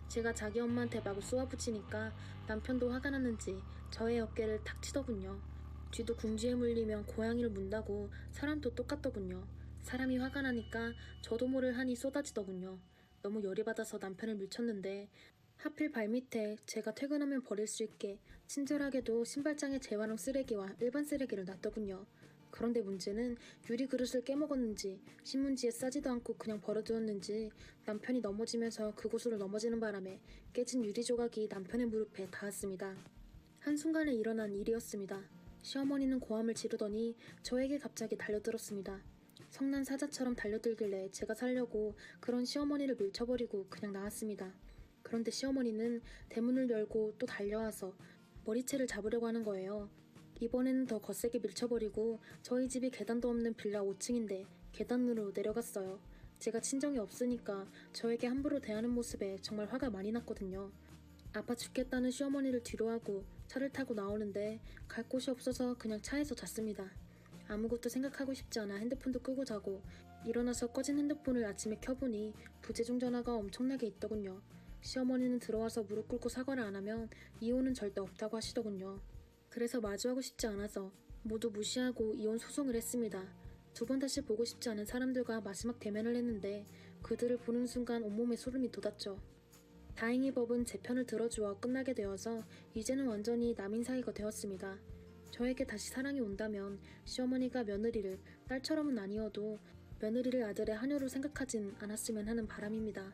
제가 자기 엄마한테 마구 쏘아붙이니까 남편도 화가 났는지 저의 어깨를 탁 치더군요. 쥐도 궁지에 물리면 고양이를 문다고 사람도 똑같더군요. 사람이 화가 나니까 저도 모를 한이 쏟아지더군요. 너무 열이 받아서 남편을 밀쳤는데 하필 발밑에 제가 퇴근하면 버릴 수 있게 친절하게도 신발장에 재활용 쓰레기와 일반 쓰레기를 놨더군요. 그런데 문제는 유리 그릇을 깨먹었는지 신문지에 싸지도 않고 그냥 버려두었는지 남편이 넘어지면서 그곳으로 넘어지는 바람에 깨진 유리 조각이 남편의 무릎에 닿았습니다. 한순간에 일어난 일이었습니다. 시어머니는 고함을 지르더니 저에게 갑자기 달려들었습니다. 성난 사자처럼 달려들길래 제가 살려고 그런 시어머니를 밀쳐버리고 그냥 나왔습니다. 그런데 시어머니는 대문을 열고 또 달려와서 머리채를 잡으려고 하는 거예요. 이번에는 더 거세게 밀쳐버리고 저희 집이 계단도 없는 빌라 5층인데 계단으로 내려갔어요. 제가 친정이 없으니까 저에게 함부로 대하는 모습에 정말 화가 많이 났거든요. 아파 죽겠다는 시어머니를 뒤로하고 차를 타고 나오는데 갈 곳이 없어서 그냥 차에서 잤습니다. 아무것도 생각하고 싶지 않아 핸드폰도 끄고 자고 일어나서 꺼진 핸드폰을 아침에 켜보니 부재중 전화가 엄청나게 있더군요. 시어머니는 들어와서 무릎 꿇고 사과를 안 하면 이혼은 절대 없다고 하시더군요. 그래서 마주하고 싶지 않아서 모두 무시하고 이혼 소송을 했습니다. 두 번 다시 보고 싶지 않은 사람들과 마지막 대면을 했는데 그들을 보는 순간 온몸에 소름이 돋았죠. 다행히 법은 제 편을 들어주어 끝나게 되어서 이제는 완전히 남인 사이가 되었습니다. 저에게 다시 사랑이 온다면 시어머니가 며느리를 딸처럼은 아니어도 며느리를 아들의 하녀로 생각하진 않았으면 하는 바람입니다.